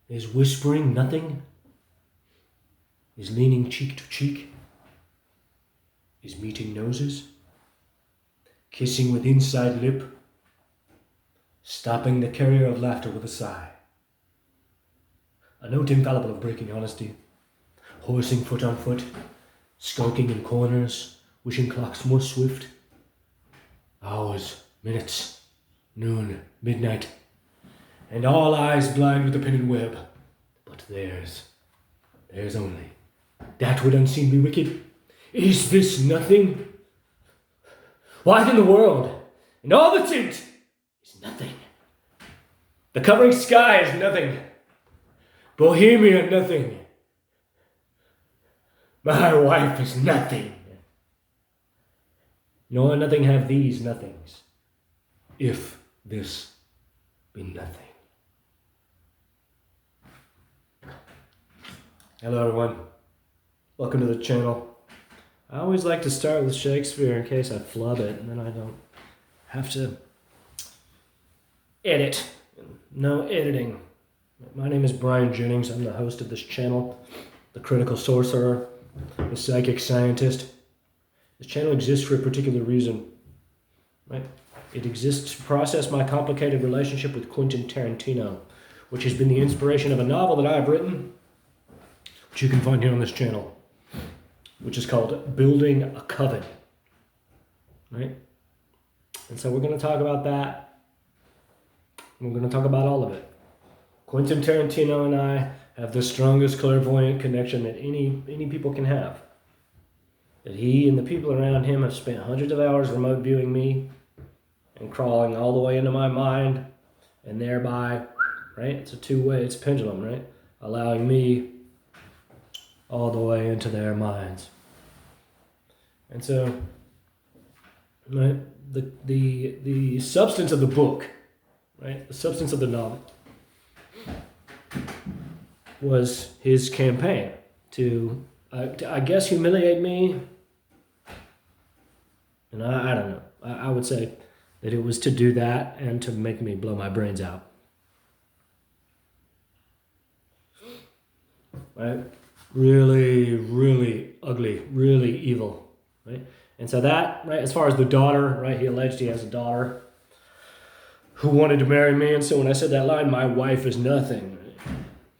is whispering nothing, is leaning cheek to cheek, is meeting noses, kissing with inside lip, stopping the carrier of laughter with a sigh. A note infallible of breaking honesty, horsing foot on foot, skulking in corners, wishing clocks more swift. Hours, minutes, noon, midnight, and all eyes blind with the pennant web. But theirs only. That would unseen be wicked. Is this nothing? Why then the world, and all that's in it, is nothing. The covering sky is nothing. Bohemia nothing. My wife is nothing. Nor nothing have these nothings, if this be nothing. Hello everyone, welcome to the channel. I always like to start with Shakespeare in case I flub it, and then I don't have to edit. No editing. My name is Brian Jennings. I'm the host of this channel, the critical sorcerer, the psychic scientist. This channel exists for a particular reason, right? It exists to process my complicated relationship with Quentin Tarantino, which has been the inspiration of a novel that I have written, which you can find here on this channel, which is called Building a Coven, right? And so we're going to talk about that. We're going to talk about all of it. Quentin Tarantino and I have the strongest clairvoyant connection that any people can have. That he and the people around him have spent hundreds of hours remote viewing me and crawling all the way into my mind, and thereby, right? It's a two-way, it's a pendulum, right? Allowing me all the way into their minds. And so, right, the substance of the book, right? The substance of the novel was his campaign to I guess, humiliate me. And I don't know. I would say that it was to do that and to make me blow my brains out. Right? Really, really ugly, really evil. Right? And so that, right, as far as the daughter, right, he alleged he has a daughter who wanted to marry me. And so when I said that line, my wife is nothing,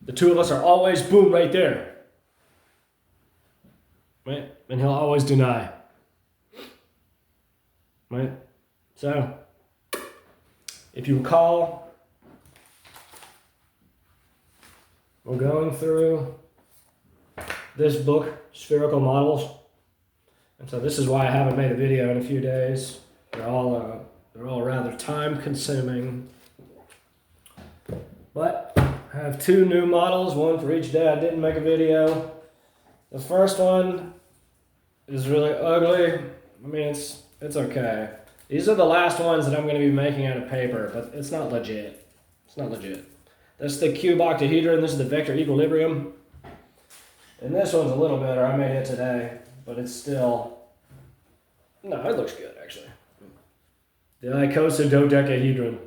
the two of us are always, boom, right there. Right? And he'll always deny. Right? So, if you recall, we're going through this book, Spherical Models. And so this is why I haven't made a video in a few days. They're all rather time consuming. But I have two new models, one for each day I didn't make a video. The first one is really ugly. I mean, it's okay. These are the last ones that I'm going to be making out of paper, but it's not legit. It's not legit. That's the cube octahedron. This is the vector equilibrium. And this one's a little better. I made it today, but it's still... No, it looks good, actually. The icosahedron.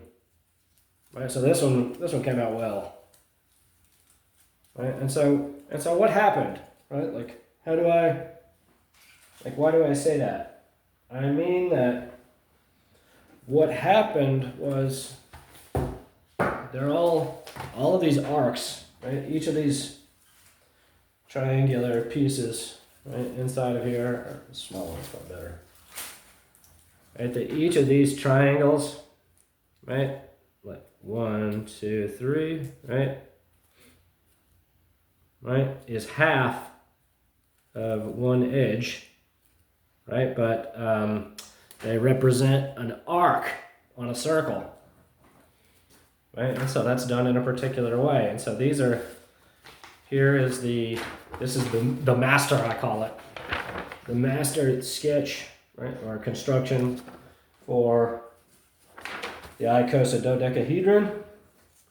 Right, so this one came out well. Right, and so what happened? Right, like, why do I say that? I mean that what happened was they're all of these arcs, right? Each of these triangular pieces, right, inside of here, or the small one's probably better. Right, each of these triangles, right, like 1, 2, 3, right, is half of one edge, right? But they represent an arc on a circle, right? And so that's done in a particular way. And so these are, this is the master, I call it, the master sketch, right, or construction for the icosahedron,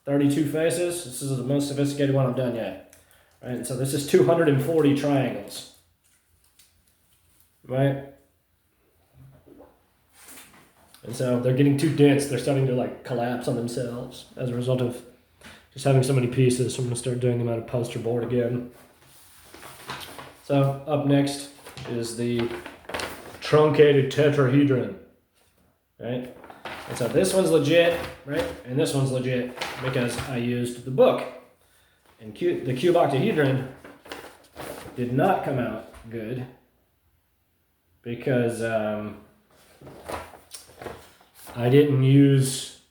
32 faces. This is the most sophisticated one I've done yet, right? And so this is 240 triangles. Right? And so they're getting too dense. They're starting to like collapse on themselves as a result of just having so many pieces, so I'm going to start doing them out of poster board again. So up next is the truncated tetrahedron, right? And so this one's legit, right? And this one's legit because I used the book. And the cube octahedron did not come out good because I didn't use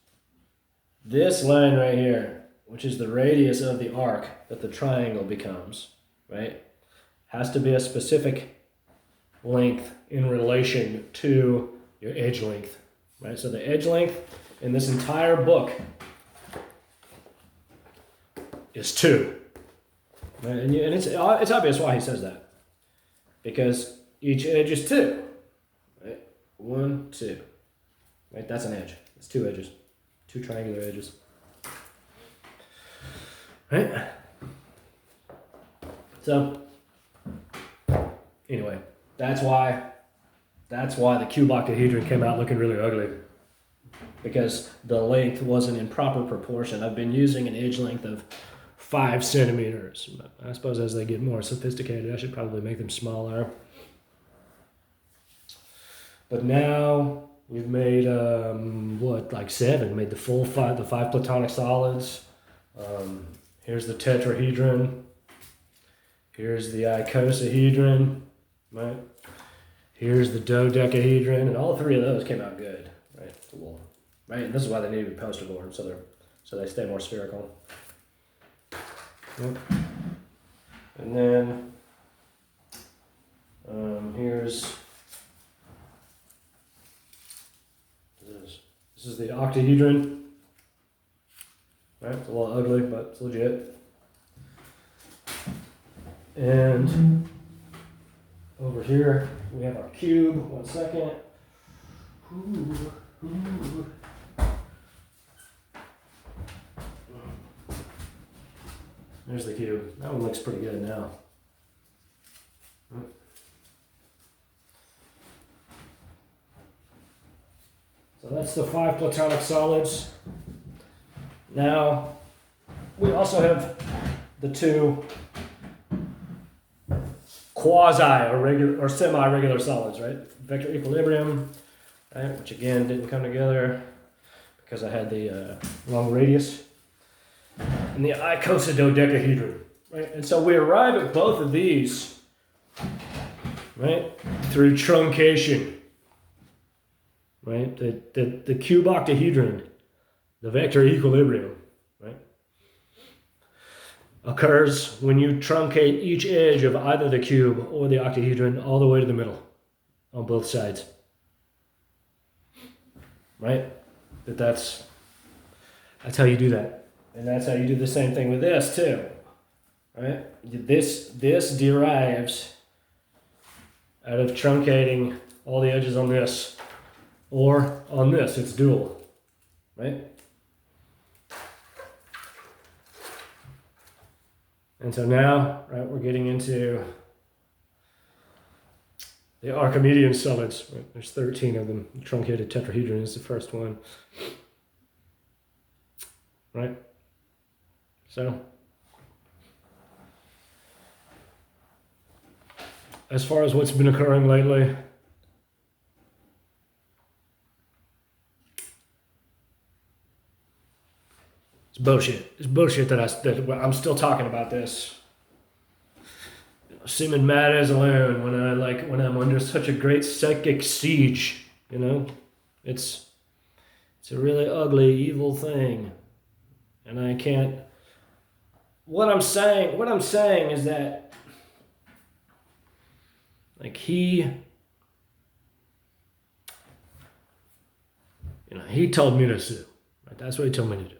this line right here, which is the radius of the arc that the triangle becomes, right? Has to be a specific length in relation to your edge length, right? So the edge length in this entire book is 2. Right? And it's obvious why he says that. Because each edge is 2. Right? 1, 2. Right? That's an edge. It's 2 edges. 2 triangular edges. Right? So, anyway, that's why the cube octahedron came out looking really ugly. Because the length wasn't in proper proportion. I've been using an edge length of 5 centimeters. But I suppose as they get more sophisticated, I should probably make them smaller. But now we've made, like 7. Made the full 5, the 5 platonic solids. Here's the tetrahedron. Here's the icosahedron. Right? Here's the dodecahedron. And all 3 of those came out good. Right? Cool. Right? And this is why they need to be poster board, so they stay more spherical. Yep. And then here's this is the octahedron. Right? It's a little ugly, but it's legit. And over here we have our cube. 1 second. Ooh. There's the cube. That one looks pretty good now. So that's the 5 platonic solids. Now, we also have the 2 quasi or regular or semi-regular solids, right? Vector equilibrium, right? Which again didn't come together because I had the wrong radius. And the icosahedron, right? And so we arrive at both of these, right, through truncation, right? The cube octahedron, the vector equilibrium, right, occurs when you truncate each edge of either the cube or the octahedron all the way to the middle on both sides, right? That's how you do that. And that's how you do the same thing with this too, right? This derives out of truncating all the edges on this, or on this, it's dual, right? And so now, right, we're getting into the Archimedean solids. Right? There's 13 of them. The truncated tetrahedron is the first one, right? So, as far as what's been occurring lately, it's bullshit. It's bullshit that I'm still talking about this. Seeming mad as a lion when I'm under such a great psychic siege. You know, it's a really ugly, evil thing, and I can't. What I'm saying is that, like, he told me to sue. Right? That's what he told me to do.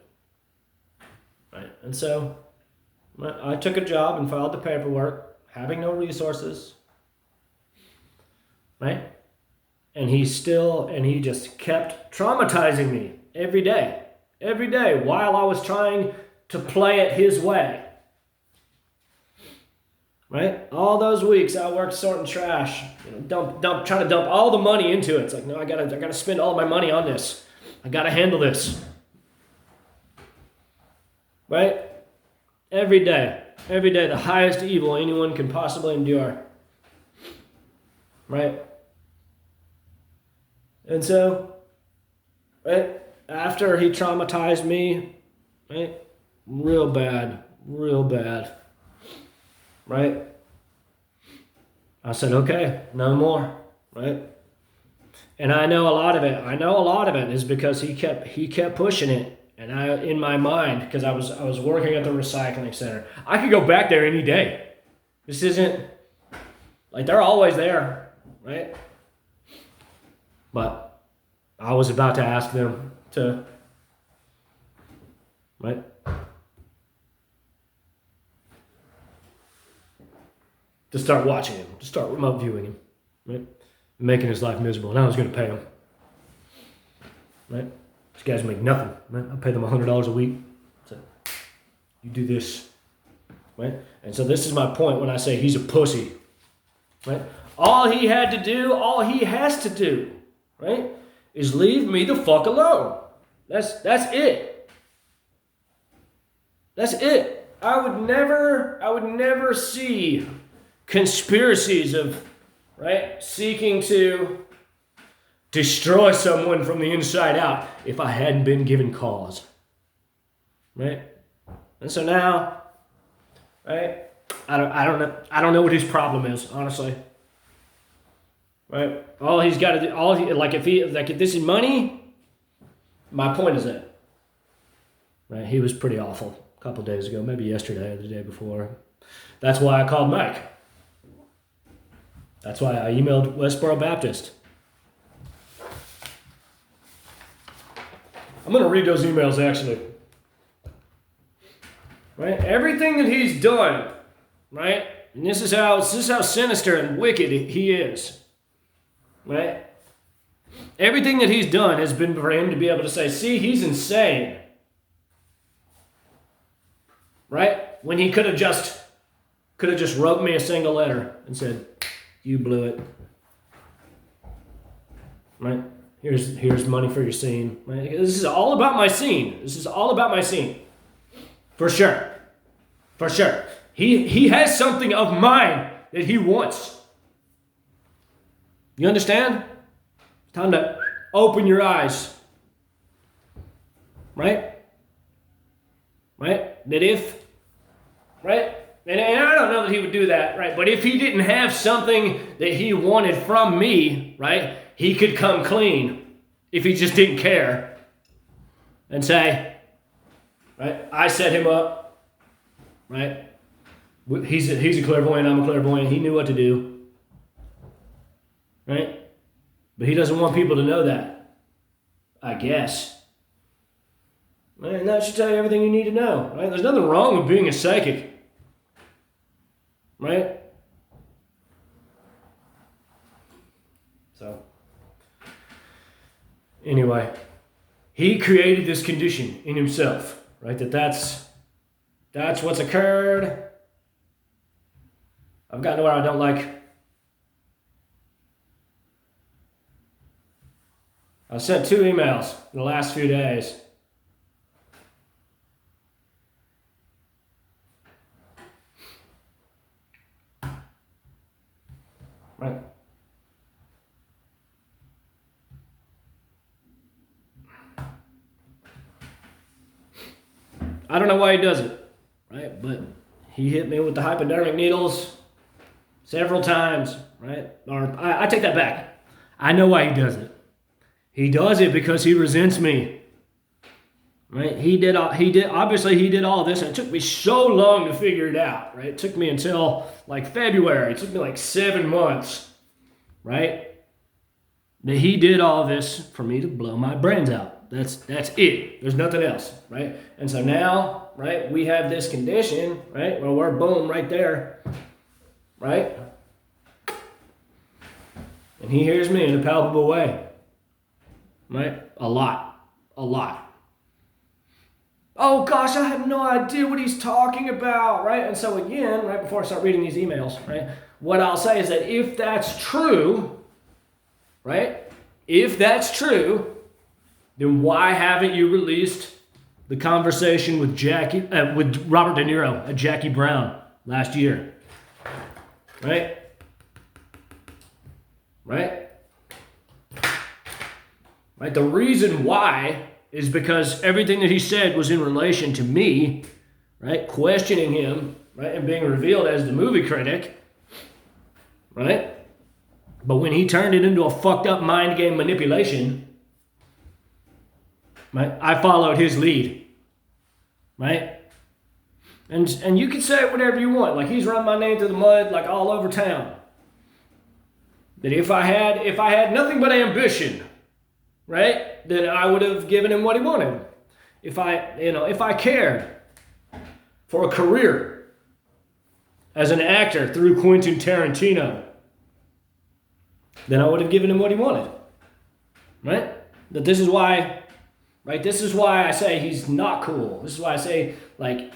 Right? And so I took a job and filed the paperwork, having no resources. Right? And he just kept traumatizing me every day while I was trying to play it his way. Right? All those weeks I worked sorting trash, trying to dump all the money into it. It's like, no, I gotta spend all my money on this. I gotta handle this. Right? Every day, the highest evil anyone can possibly endure. Right? And so, right, after he traumatized me, right, real bad, right, I said, okay, no more, right? And I know a lot of it is because he kept pushing it. And in my mind, because I was working at the recycling center, I could go back there any day. This isn't like they're always there, right? But I was about to ask them to, right? To start watching him, to start remote viewing him, right? Making his life miserable, and I was going to pay him, right? These guys make nothing, right? I pay them $100 a week. So you do this, right? And so this is my point when I say he's a pussy, right? All he has to do, right, is leave me the fuck alone. That's it. That's it. I would never see conspiracies of, right, seeking to destroy someone from the inside out if I hadn't been given cause, right? And so now, right, I don't know what his problem is, honestly, right? All he's got to do, if this is money, my point is that, right? He was pretty awful a couple days ago, maybe yesterday or the day before. That's why I called Mike. That's why I emailed Westboro Baptist. I'm going to read those emails, actually. Right? Everything that he's done, right? And this is how sinister and wicked he is. Right? Everything that he's done has been for him to be able to say, see, he's insane. Right? When he could have just wrote me a single letter and said, you blew it. Right? Here's money for your scene. Right? This is all about my scene. For sure. He has something of mine that he wants. You understand? It's time to open your eyes. Right? That if, right? And I don't know that he would do that, right? But if he didn't have something that he wanted from me, right, he could come clean if he just didn't care and say, right, I set him up, right? He's a clairvoyant, I'm a clairvoyant. He knew what to do, right? But he doesn't want people to know that, I guess. And that should tell you everything you need to know, right? There's nothing wrong with being a psychic. Right? So, anyway, he created this condition in himself, right? That's what's occurred. I've gotten to where I don't like. I sent 2 emails in the last few days. Right. I don't know why he does it, right? But he hit me with the hypodermic needles several times, right? Or I take that back. I know why he does it. He does it because he resents me, right? He did all this, and it took me so long to figure it out, right? It took me until like February. It took me like 7 months, right? That he did all this for me to blow my brains out. That's it. There's nothing else, right? And so now, right, we have this condition, right? Well, we're boom right there, right? And he hears me in a palpable way, right? A lot. Oh gosh, I have no idea what he's talking about, right? And so again, right before I start reading these emails, right, what I'll say is that if that's true, right, if that's true, then why haven't you released the conversation with with Robert De Niro at Jackie Brown last year. Right? Right? Right? The reason why is because everything that he said was in relation to me, right? Questioning him, right? And being revealed as the movie critic, right? But when he turned it into a fucked up mind game manipulation, right? I followed his lead, right? And you can say whatever you want. Like, he's run my name through the mud, like, all over town. That if I had nothing but ambition, right, then I would have given him what he wanted. If I cared for a career as an actor through Quentin Tarantino, then I would have given him what he wanted. Right? That this is why, right? This is why I say he's not cool. This is why I say, like,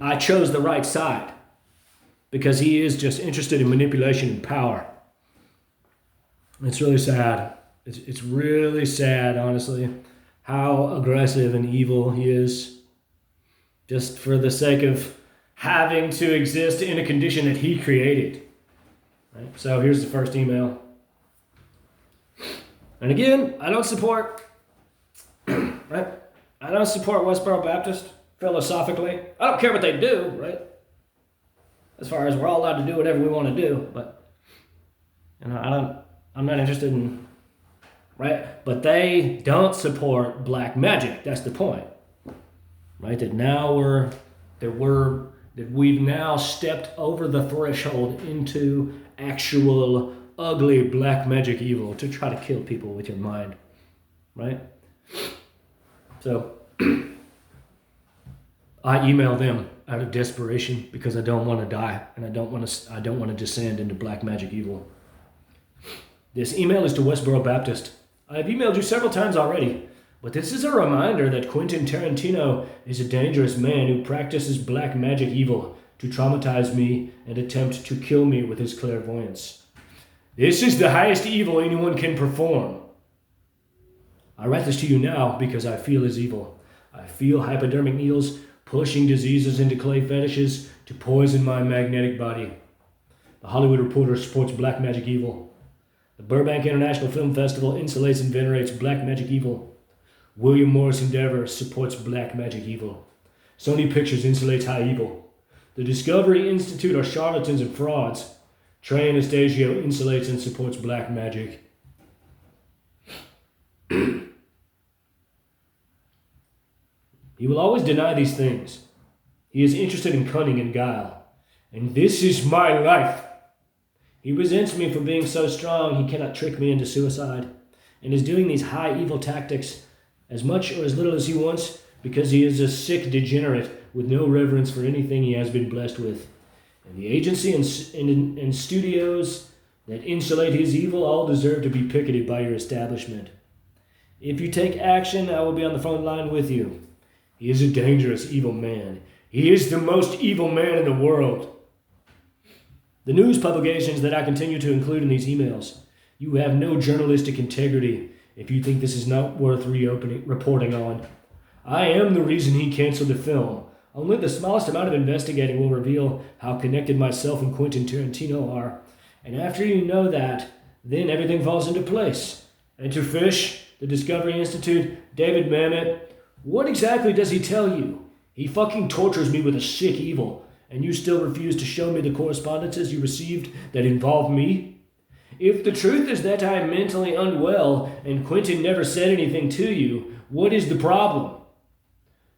I chose the right side. Because he is just interested in manipulation and power. It's really sad. It's really sad, honestly, how aggressive and evil he is. Just for the sake of having to exist in a condition that he created. Right? So here's the first email. And again, I don't support, right? I don't support Westboro Baptist philosophically. I don't care what they do, right? As far as we're all allowed to do whatever we want to do, but I'm not interested in, right? But they don't support black magic. That's the point, right? That we've now stepped over the threshold into actual ugly black magic evil to try to kill people with your mind, right? So I email them out of desperation because I don't want to die and I don't want to descend into black magic evil. This email is to Westboro Baptist. I've emailed you several times already, but this is a reminder that Quentin Tarantino is a dangerous man who practices black magic evil to traumatize me and attempt to kill me with his clairvoyance. This is the highest evil anyone can perform. I write this to you now because I feel his evil. I feel hypodermic needles pushing diseases into clay fetishes to poison my magnetic body. The Hollywood Reporter supports black magic evil. The Burbank International Film Festival insulates and venerates black magic evil. William Morris Endeavor supports black magic evil. Sony Pictures insulates high evil. The Discovery Institute are charlatans and frauds. Trey Anastasio insulates and supports black magic. He will always deny these things. He is interested in cunning and guile. And this is my life. He resents me for being so strong he cannot trick me into suicide, and is doing these high evil tactics as much or as little as he wants because he is a sick degenerate with no reverence for anything he has been blessed with. And the agency and studios that insulate his evil all deserve to be picketed by your establishment. If you take action, I will be on the front line with you. He is a dangerous, evil man. He is the most evil man in the world. The news publications that I continue to include in these emails, you have no journalistic integrity if you think this is not worth reporting on. I am the reason he canceled the film. Only the smallest amount of investigating will reveal how connected myself and Quentin Tarantino are. And after you know that, then everything falls into place. Enter Fish, the Discovery Institute, David Mamet. What exactly does he tell you? He fucking tortures me with a sick evil, and you still refuse to show me the correspondences you received that involve me? If the truth is that I am mentally unwell and Quentin never said anything to you, what is the problem?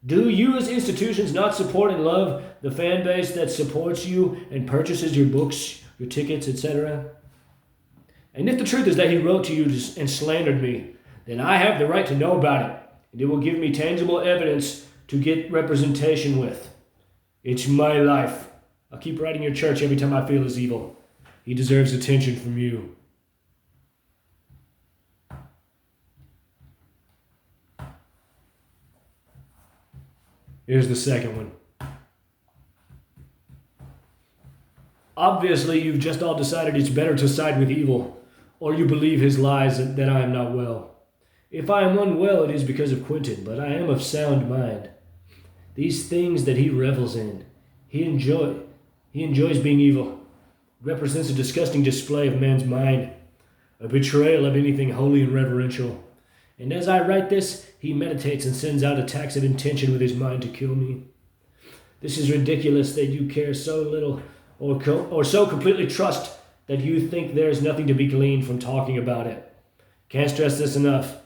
Do you as institutions not support and love the fan base that supports you and purchases your books, your tickets, etc.? And if the truth is that he wrote to you and slandered me, then I have the right to know about it, and it will give me tangible evidence to get representation with. It's my life. I'll keep writing your church every time I feel his evil. He deserves attention from you. Here's the second one. Obviously, you've just all decided it's better to side with evil, or you believe his lies that I am not well. If I am unwell, it is because of Quentin, but I am of sound mind. these things that he revels in. He enjoys being evil. It represents a disgusting display of man's mind, a betrayal of anything holy and reverential. And as I write this, he meditates and sends out attacks of intention with his mind to kill me. This is ridiculous that you care so little or so completely trust that you think there is nothing to be gleaned from talking about it. Can't stress this enough.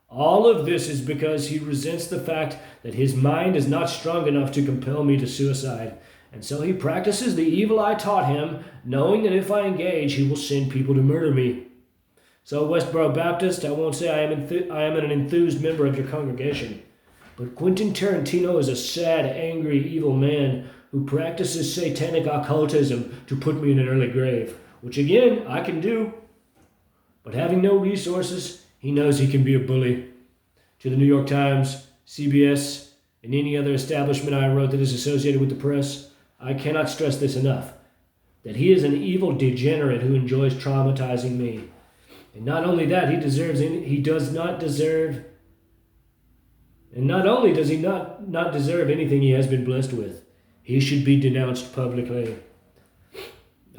All of this is because he resents the fact that his mind is not strong enough to compel me to suicide. And so he practices the evil I taught him, knowing that if I engage, he will send people to murder me. So, Westboro Baptist, I won't say I am an enthused member of your congregation, but Quentin Tarantino is a sad, angry, evil man who practices satanic occultism to put me in an early grave, which again, I can do. But having no resources, he knows he can be a bully. To the New York Times, CBS, and any other establishment I wrote that is associated with the press, I cannot stress this enough, that he is an evil degenerate who enjoys traumatizing me. And not only that, he does not deserve anything he has been blessed with. He should be denounced publicly.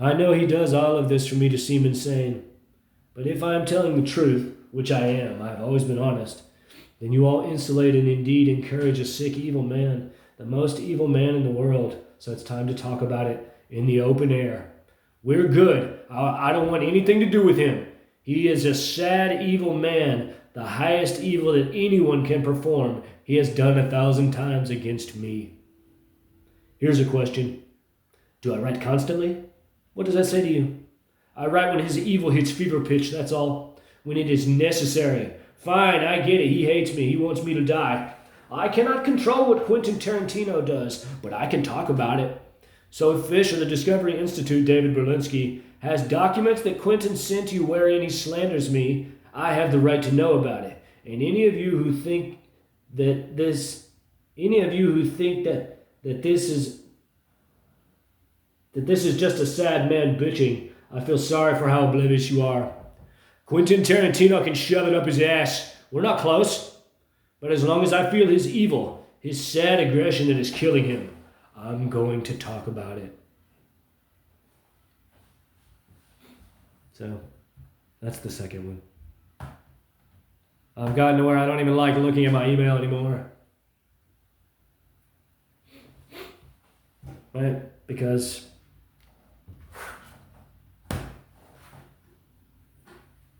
I know he does all of this for me to seem insane. But if I am telling the truth, which I am, I have always been honest, then you all insulate and indeed encourage a sick, evil man, the most evil man in the world. So it's time to talk about it in the open air. We're good. I don't want anything to do with him. He is a sad, evil man, the highest evil that anyone can perform. He has done 1,000 times against me. Here's a question. Do I write constantly? What does that say to you? I write when his evil hits fever pitch, that's all. When it is necessary. Fine, I get it. He hates me. He wants me to die. I cannot control what Quentin Tarantino does, but I can talk about it. So if Fish of the Discovery Institute, David Berlinski, has documents that Quentin sent you wherein he slanders me, I have the right to know about it. And any of you who think that this is just a sad man bitching, I feel sorry for how oblivious you are. Quentin Tarantino can shove it up his ass. We're not close. But as long as I feel his evil, his sad aggression that is killing him, I'm going to talk about it. So, that's the second one. I've gotten to where I don't even like looking at my email anymore. Right? Because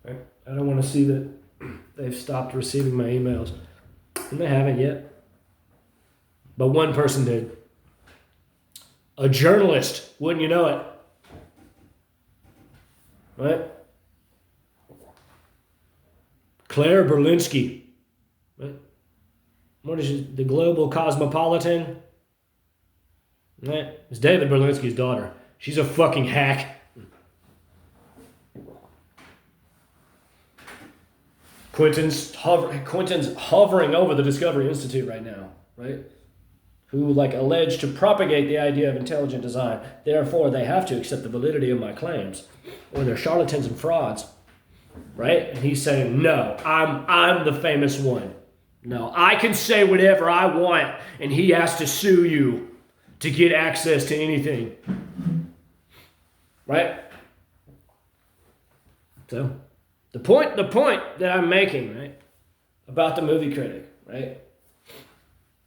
I don't want to see that they've stopped receiving my emails. And they haven't yet. But one person did. A journalist, wouldn't you know it? Right? Claire Berlinski. Right? What is she? The Global Cosmopolitan? Right? It's David Berlinski's daughter. She's a fucking hack. Quentin's hovering over the Discovery Institute right now, right? Who allege to propagate the idea of intelligent design. Therefore, they have to accept the validity of my claims, or they're charlatans and frauds, right? And he's saying, no, I'm the famous one. No, I can say whatever I want, and he has to sue you to get access to anything, right? So, the point that I'm making, right, about the movie Critic, right,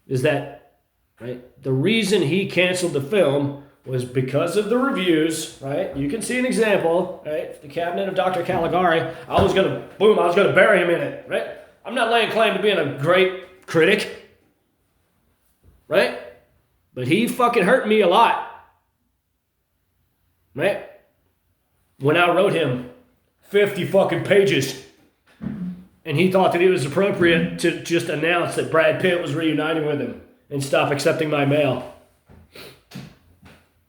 is that, right, the reason he canceled the film was because of the reviews, right? You can see an example, right? The cabinet of Dr. Caligari. I was gonna bury him in it, right? I'm not laying claim to being a great critic, right? But he fucking hurt me a lot, right? When I wrote him 50 fucking pages, and he thought that it was appropriate to just announce that Brad Pitt was reuniting with him and stop accepting my mail.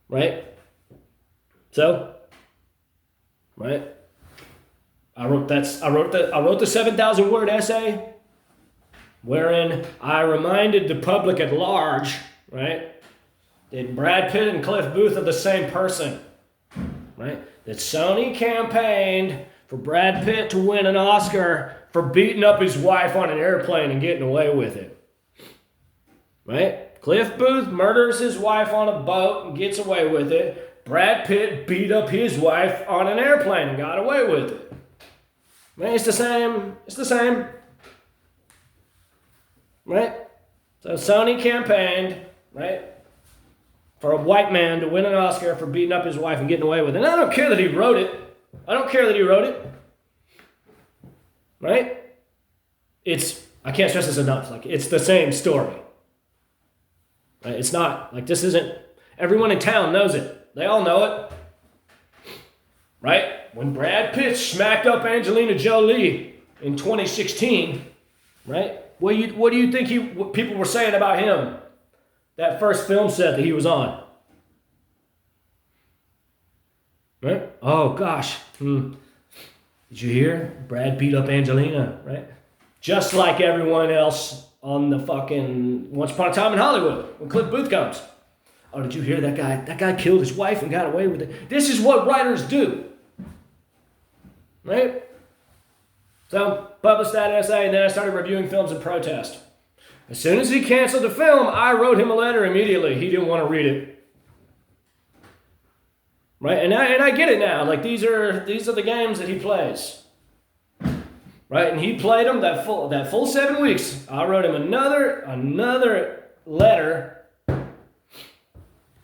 Right? So, right? I wrote the 7,000 word essay wherein I reminded the public at large, right, that Brad Pitt and Cliff Booth are the same person, right? That Sony campaigned for Brad Pitt to win an Oscar for beating up his wife on an airplane and getting away with it. Right? Cliff Booth murders his wife on a boat and gets away with it. Brad Pitt beat up his wife on an airplane and got away with it. Man, it's the same. It's the same. Right? So Sony campaigned, right, for a white man to win an Oscar for beating up his wife and getting away with it. And I don't care that he wrote it. I don't care that he wrote it. Right? I can't stress this enough. Like, it's the same story. Right? It's not, like, this isn't, everyone in town knows it. They all know it. Right? When Brad Pitt smacked up Angelina Jolie in 2016, right? What do you think what people were saying about him? That first film set that he was on. Right? Oh, gosh. Did you hear? Brad beat up Angelina, right? Just like everyone else on the fucking Once Upon a Time in Hollywood when Cliff Booth comes. Oh, did you hear that guy? That guy killed his wife and got away with it. This is what writers do. Right? So, published that essay, and then I started reviewing films in protest. As soon as he canceled the film, I wrote him a letter immediately. He didn't want to read it. Right? And I get it now. Like, these are the games that he plays. Right? And he played them that full 7 weeks. I wrote him another letter.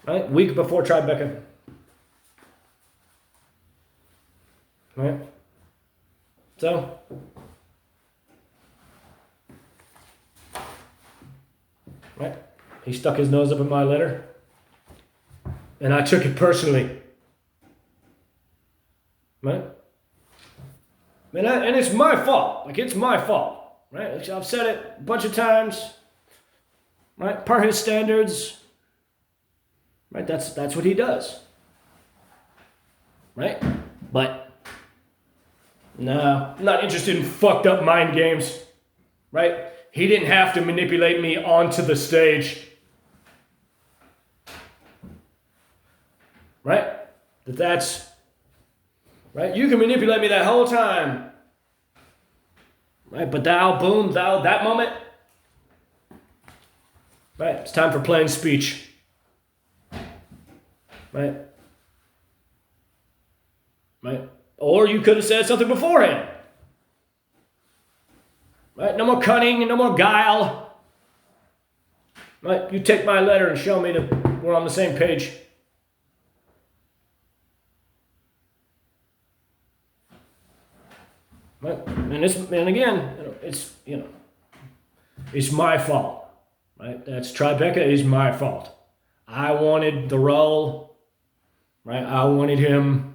Right? Week before Tribeca. Right? So, right? He stuck his nose up in my letter, and I took it personally. Right? And it's my fault. Like, it's my fault. Right? Like, I've said it a bunch of times. Right? Per his standards. Right? That's what he does. Right? But no, I'm not interested in fucked up mind games. Right? He didn't have to manipulate me onto the stage. Right? That's right? You can manipulate me that whole time. Right? But that moment. Right? It's time for plain speech. Right? Right? Or you could have said something beforehand. Right? No more cunning and no more guile. Right? You take my letter and show me that we're on the same page. Right? And again, it's my fault. Right? That's Tribeca is my fault. I wanted the role. Right? I wanted him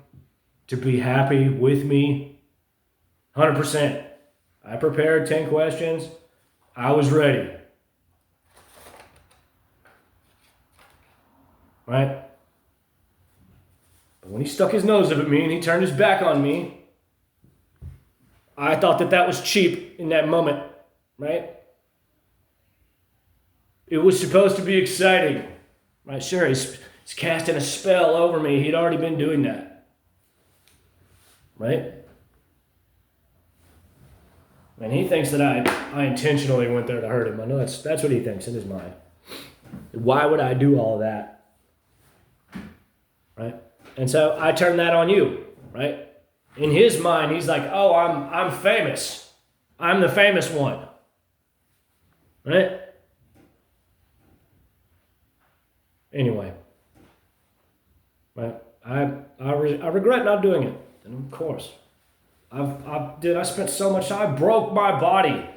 to be happy with me, 100%. I prepared 10 questions. I was ready. Right? But when he stuck his nose up at me and he turned his back on me, I thought that was cheap in that moment. Right? It was supposed to be exciting. Right? Sure, he's casting a spell over me. He'd already been doing that. Right? And he thinks that I intentionally went there to hurt him. I know that's what he thinks in his mind. Why would I do all of that? Right? And so I turn that on you. Right? In his mind, he's like, oh, I'm famous. I'm the famous one. Right? Anyway. Right? I regret not doing it. And of course, I spent so much time, I broke my body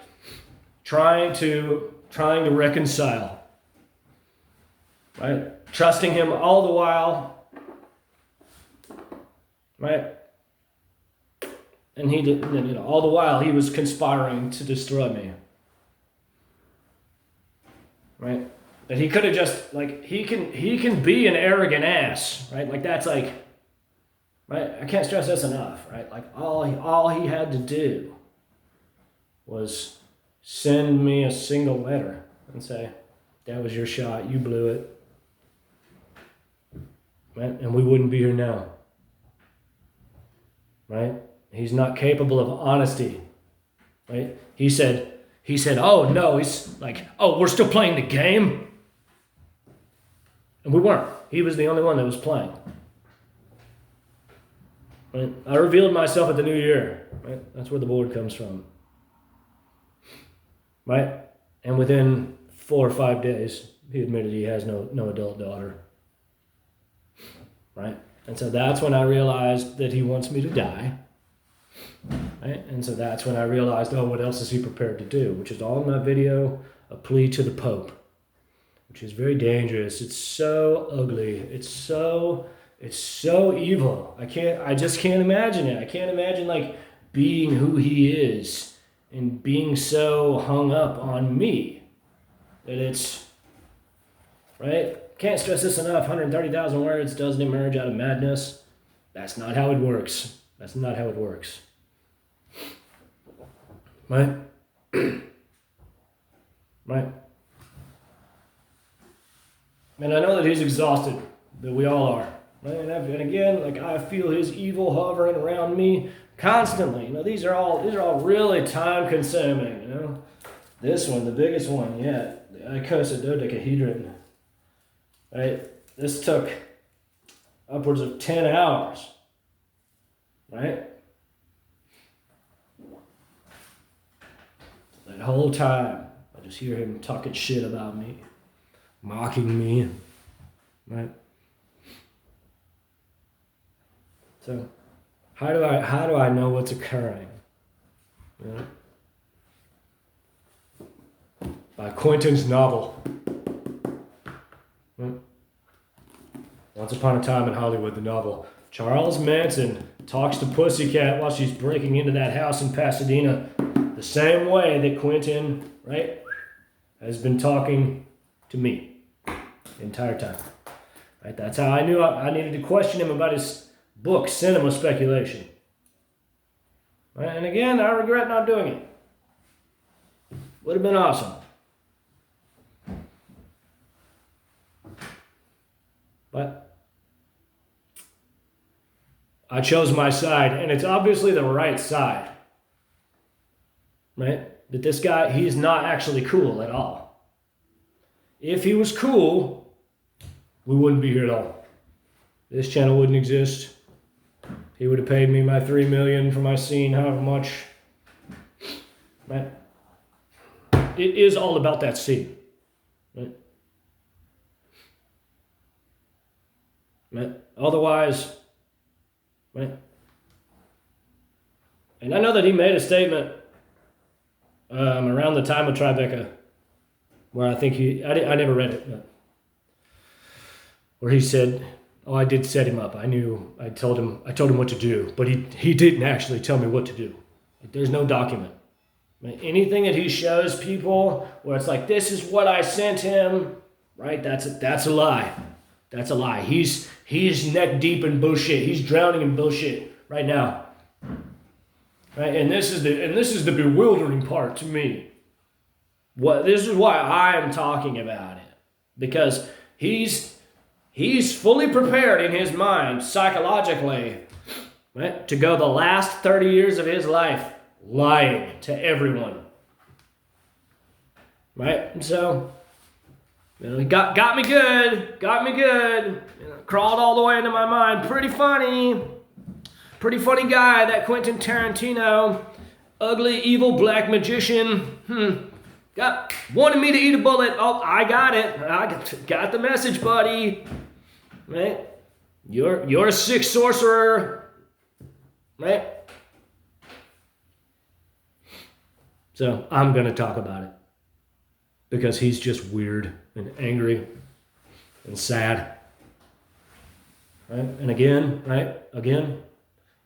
trying to reconcile, right? Trusting him all the while, right? And he did, all the while he was conspiring to destroy me, right? But he could have just, like, he can be an arrogant ass, right? Like, that's like. Right? I can't stress this enough, right? Like, all he had to do was send me a single letter and say, that was your shot, you blew it. Right? And we wouldn't be here now. Right? He's not capable of honesty. Right? He said, oh no, he's like, oh, we're still playing the game? And we weren't. He was the only one that was playing. Right? I revealed myself at the new year. Right? That's where the board comes from. Right? And within 4 or 5 days, he admitted he has no adult daughter. Right? And so that's when I realized that he wants me to die. Right? And so that's when I realized, oh, what else is he prepared to do? Which is all in my video, A Plea to the Pope. Which is very dangerous. It's so ugly. It's so evil. I just can't imagine it. I can't imagine like being who he is and being so hung up on me that it's, right? Can't stress this enough. 130,000 words doesn't emerge out of madness. That's not how it works. That's not how it works. Right? Right? And I know that he's exhausted, that we all are. Right? And again, like I feel his evil hovering around me constantly. These are all really time consuming. This one, the biggest one yet, the icosahedron. Right? This took upwards of 10 hours. Right? That whole time, I just hear him talking shit about me. Mocking me, right? So, how do I know what's occurring? By Quentin's novel. Once Upon a Time in Hollywood, the novel. Charles Manson talks to Pussycat while she's breaking into that house in Pasadena, the same way that Quentin, right, has been talking to me. The entire time. Right? That's how I knew I needed to question him about his book, Cinema Speculation. Right? And again, I regret not doing it. Would have been awesome. But I chose my side, and it's obviously the right side. Right? That this guy, he's not actually cool at all. If he was cool, we wouldn't be here at all. This channel wouldn't exist. He would have paid me my $3 million for my scene, however much. Right? It is all about that scene. Right? Right? Otherwise, right? And I know that he made a statement around the time of Tribeca, where I think I never read it, but where he said, oh, I did set him up. I told him what to do, but he didn't actually tell me what to do. There's no document. Anything that he shows people where it's like, this is what I sent him, right? That's a lie. That's a lie. He's neck deep in bullshit. He's drowning in bullshit right now. Right? And this is the bewildering part to me. This is why I am talking about it. Because he's fully prepared in his mind, psychologically, right, to go the last 30 years of his life lying to everyone. Right? And so, he got me good. Crawled all the way into my mind. Pretty funny guy, that Quentin Tarantino. Ugly, evil, black magician. Wanted me to eat a bullet. Oh, I got it. I got the message, buddy. Right? You're a sick sorcerer. Right? So I'm going to talk about it. Because he's just weird and angry and sad. Right? And again,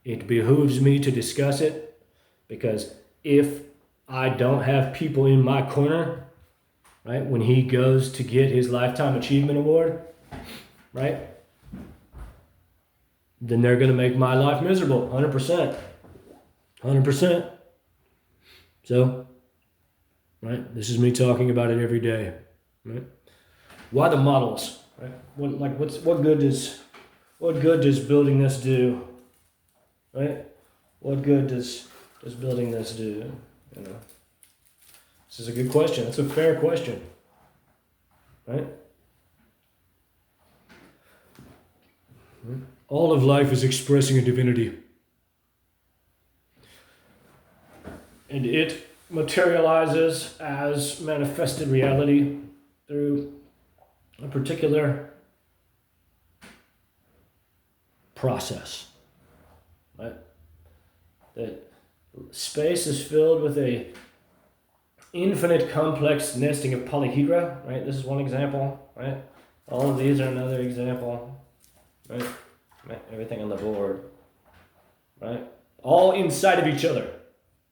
it behooves me to discuss it, because if I don't have people in my corner, right, when he goes to get his Lifetime Achievement Award, right, then they're going to make my life miserable, 100%. 100%. So, right, this is me talking about it every day, right? Why the models, right? What good does building this do, right? What good does building this do? This is a good question. That's a fair question, right? All of life is expressing a divinity. And it materializes as manifested reality through a particular process. Right? That space is filled with a infinite complex nesting of polyhedra, right? This is one example, right? All of these are another example, right? Everything on the board, right? All inside of each other,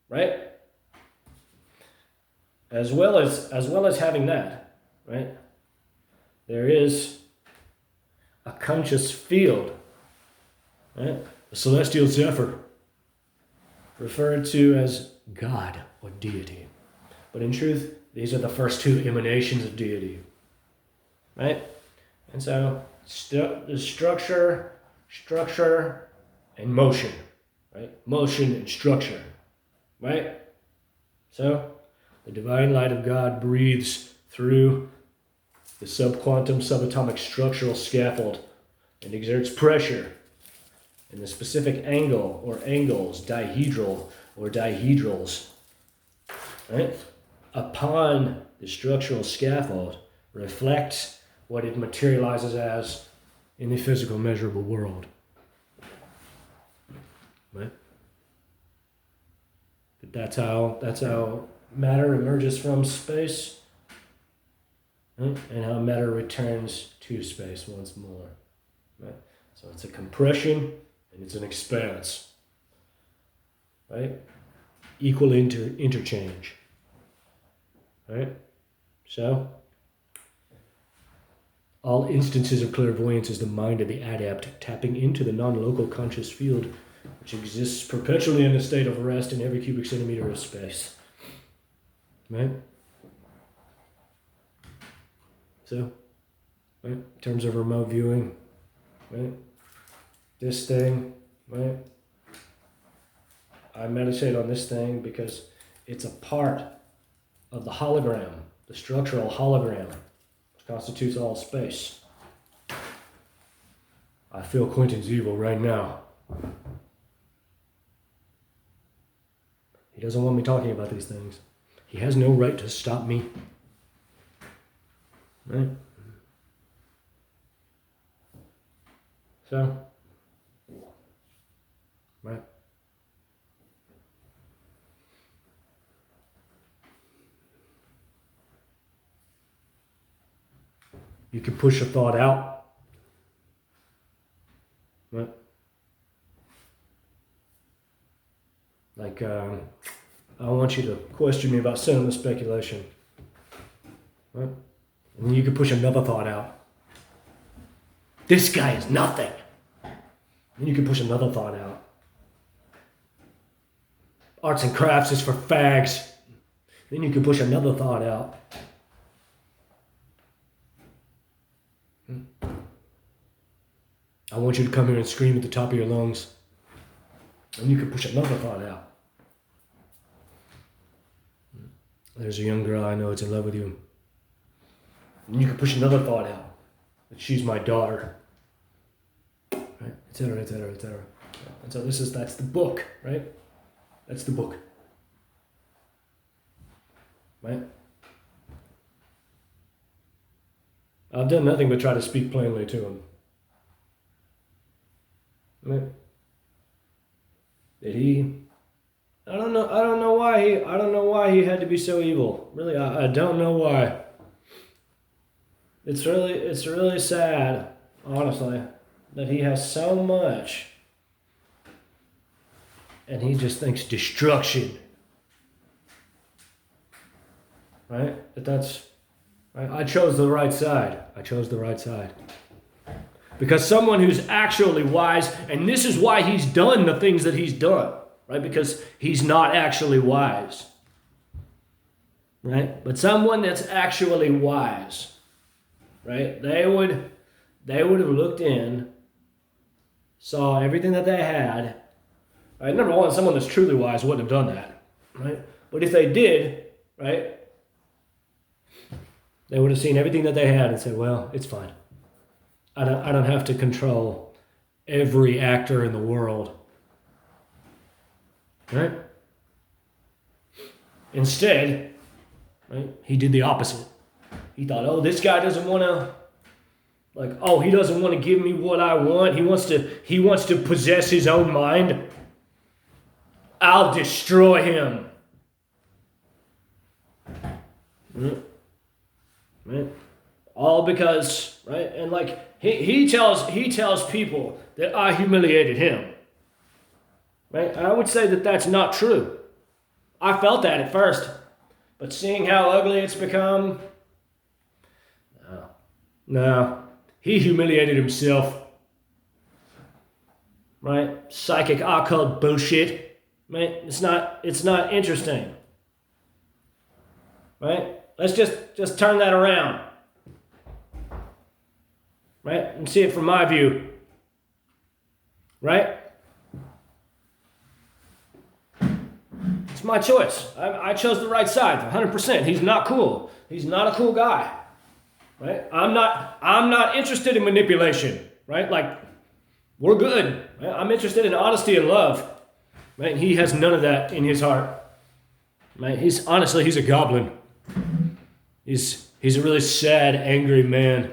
right? As well as having that, right? There is a conscious field, right? A celestial zephyr, referred to as God or deity. But in truth, these are the first two emanations of deity, right? And so the structure, and motion, right? Motion and structure, right? So the divine light of God breathes through the subquantum subatomic structural scaffold and exerts pressure in the specific angle or angles, dihedral or dihedrals, right? Upon the structural scaffold reflects what it materializes as in the physical measurable world. Right? But that's how matter emerges from space, right? And how matter returns to space once more. Right? So it's a compression and it's an expanse. Right? Equal interchange. Right? So, all instances of clairvoyance is the mind of the adept tapping into the non-local conscious field which exists perpetually in a state of rest in every cubic centimeter of space. Right? So, right, in terms of remote viewing, right? This thing, right? I meditate on this thing because it's a part of the hologram, the structural hologram, which constitutes all space. I feel Quentin's evil right now. He doesn't want me talking about these things. He has no right to stop me. Right? So, right? You can push a thought out. Right? Like, I want you to question me about cinema speculation. Right? And then you can push another thought out. This guy is nothing. Then you can push another thought out. Arts and crafts is for fags. Then you can push another thought out. I want you to come here and scream at the top of your lungs. And you can push another thought out. There's a young girl I know that's in love with you. And you can push another thought out. That she's my daughter. Right? Et cetera, et cetera, et cetera. And so that's the book, right? That's the book. Right? I've done nothing but try to speak plainly to him. Right? Did he? I don't know why he had to be so evil. Really, I don't know why. It's really sad, honestly, that he has so much and he just thinks destruction. Right? That's right. I chose the right side. Because someone who's actually wise, and this is why he's done the things that he's done, right? Because he's not actually wise. Right? But someone that's actually wise, right? They would have looked in, saw everything that they had. Right? Number one, someone that's truly wise wouldn't have done that, right? But if they did, right, they would have seen everything that they had and said, well, it's fine. I don't have to control every actor in the world. Right? Instead, right, he did the opposite. He thought, oh, this guy doesn't want to, he doesn't want to give me what I want. He wants to possess his own mind. I'll destroy him. Right? All because, right? And he tells people that I humiliated him. Right? I would say that that's not true. I felt that at first, but seeing how ugly it's become, no, he humiliated himself. Right? Psychic occult bullshit. Right? It's not interesting. Right? Let's just turn that around. Right? And see it from my view. Right? It's my choice. I chose the right side, 100%. He's not cool. He's not a cool guy. Right? I'm not interested in manipulation. Right? We're good. Right? I'm interested in honesty and love. Right? And he has none of that in his heart. Right? He's a goblin. He's a really sad, angry man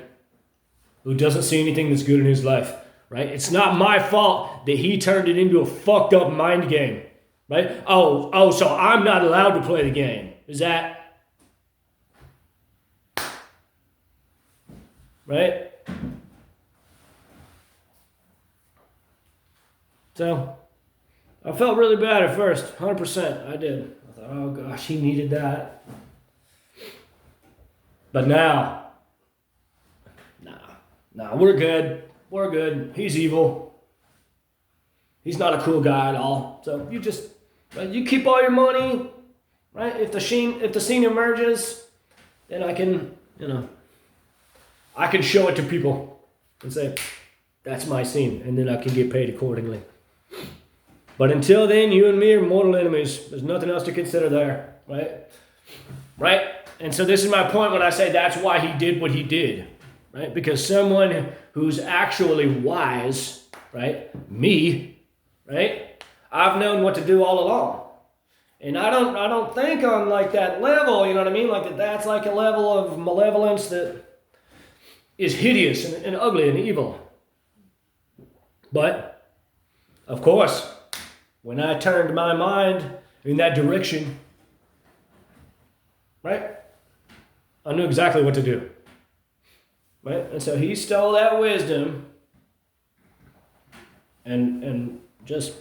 who doesn't see anything that's good in his life. Right? It's not my fault that he turned it into a fucked up mind game. Right? Oh, so I'm not allowed to play the game. Is that right? So I felt really bad at first, 100%. I did. I thought, oh gosh, he needed that. But now, nah, we're good. We're good. He's evil. He's not a cool guy at all. So you keep all your money, right? If the scene emerges, then I can show it to people and say, that's my scene, and then I can get paid accordingly. But until then, you and me are mortal enemies. There's nothing else to consider there, right? Right? And so this is my point when I say that's why he did what he did, right? Because someone who's actually wise, right? Me, right? I've known what to do all along. And I don't think on that level, you know what I mean? That's a level of malevolence that is hideous and ugly and evil. But, of course, when I turned my mind in that direction, right? I knew exactly what to do. Right? And so he stole that wisdom and just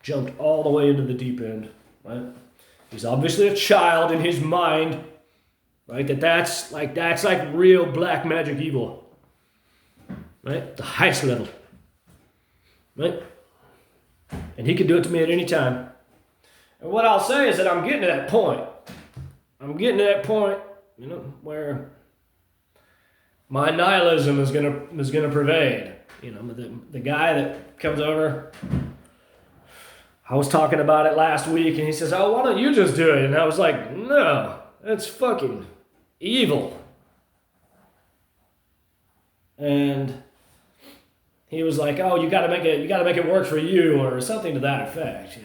jumped all the way into the deep end, right? He's obviously a child in his mind, right? That's real black magic evil, right? The highest level, right? And he can do it to me at any time. And what I'll say is that I'm getting to that point. Where my nihilism is gonna pervade. The guy that comes over, I was talking about it last week, and he says, oh, why don't you just do it? And I was like, no, that's fucking evil. And he was like, oh, you gotta make it work for you, or something to that effect.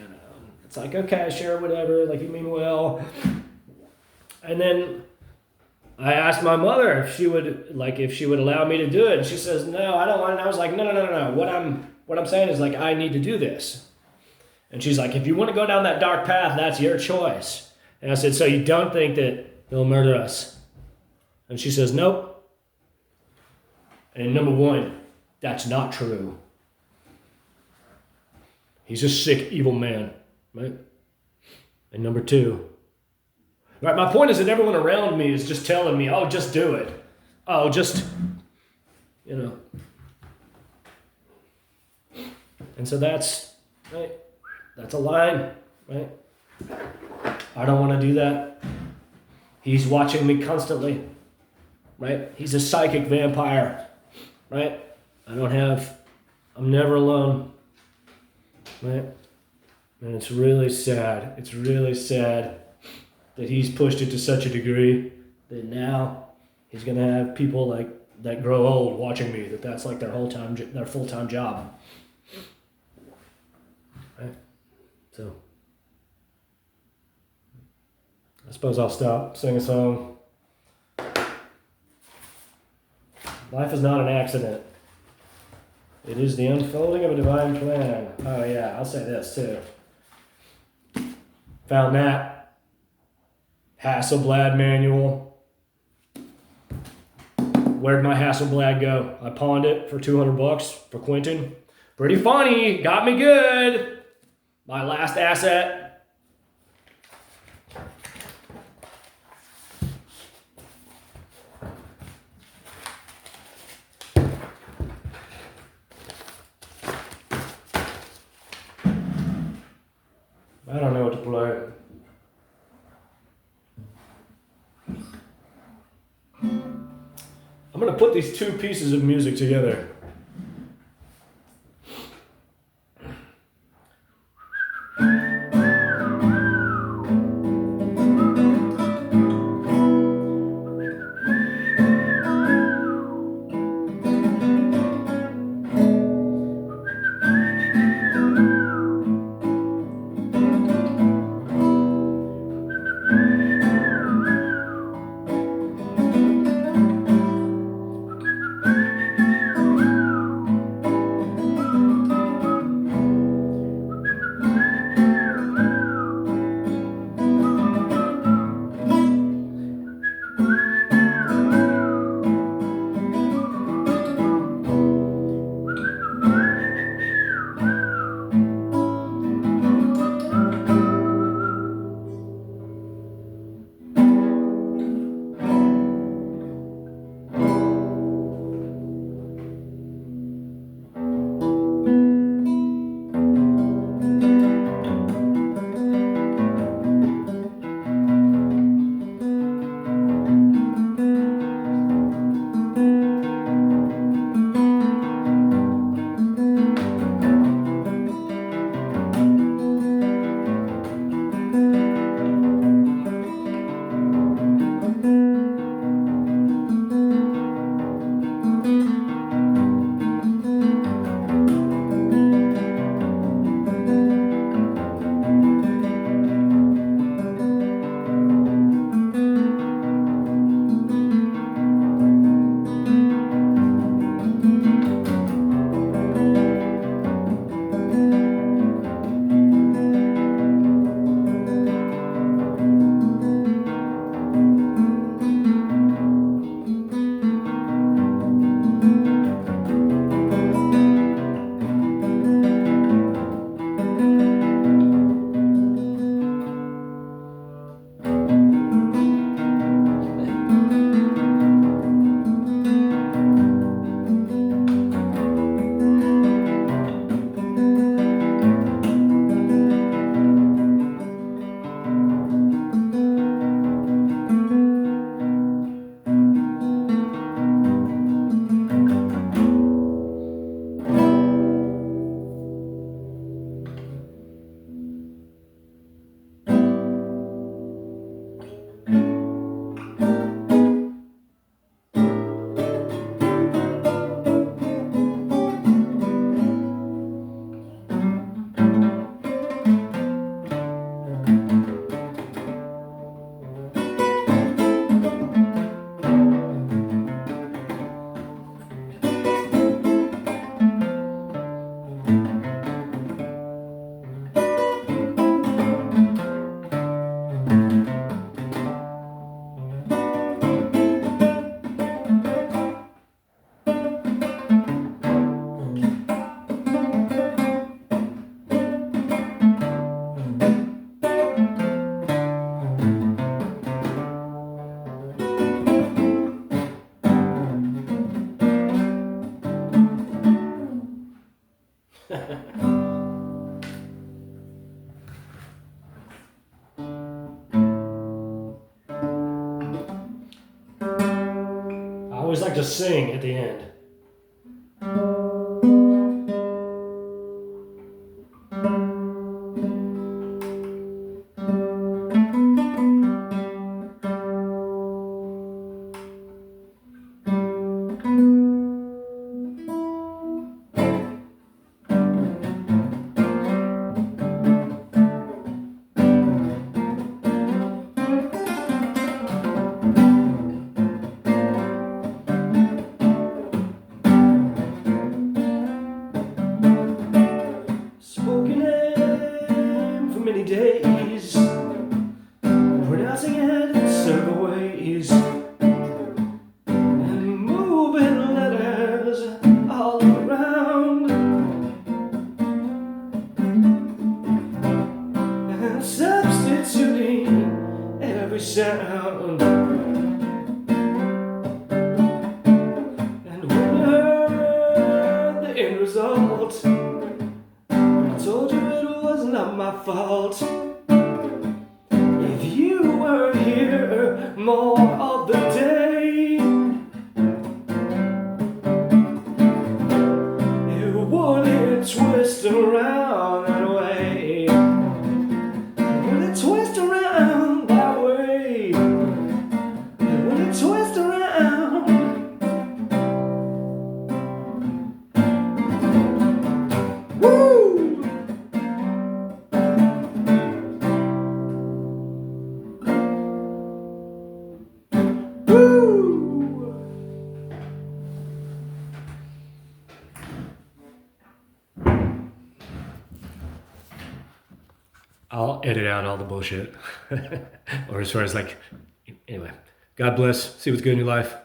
It's like, okay, sure, whatever, you mean well. And then I asked my mother if she would allow me to do it, and she says, no, I don't want it. And I was like, no. What I'm saying is I need to do this. And she's like, if you want to go down that dark path, that's your choice. And I said, so you don't think that he'll murder us? And she says, nope. And number one, that's not true. He's a sick, evil man, right? And number two, right, my point is that everyone around me is just telling me, oh, just do it. Oh, just, And so that's, right, that's a line, right? I don't want to do that. He's watching me constantly, right? He's a psychic vampire, right? I'm never alone, right? And it's really sad. It's really sad that he's pushed it to such a degree that now he's going to have people that grow old watching me, that's their full-time job. Right? So I suppose I'll stop, sing a song. Life is not an accident. It is the unfolding of a divine plan. Oh yeah, I'll say this too. Found that Hasselblad manual. Where'd my Hasselblad go? I pawned it for $200 for Quentin. Pretty funny, got me good. My last asset. I don't know what to play. I'm going to put these two pieces of music together. I always like to sing at the end. days, pronouncing it in circle ways, and moving letters all around, and substituting every sound. And when I heard the end result, I told you it was not my fault. If you were here more of the day, it wouldn't twist around that way. It wouldn't twist around that way. It wouldn't twist around. Woo! I'll edit out all the bullshit. Or as far as like, anyway, God bless. See what's good in your life.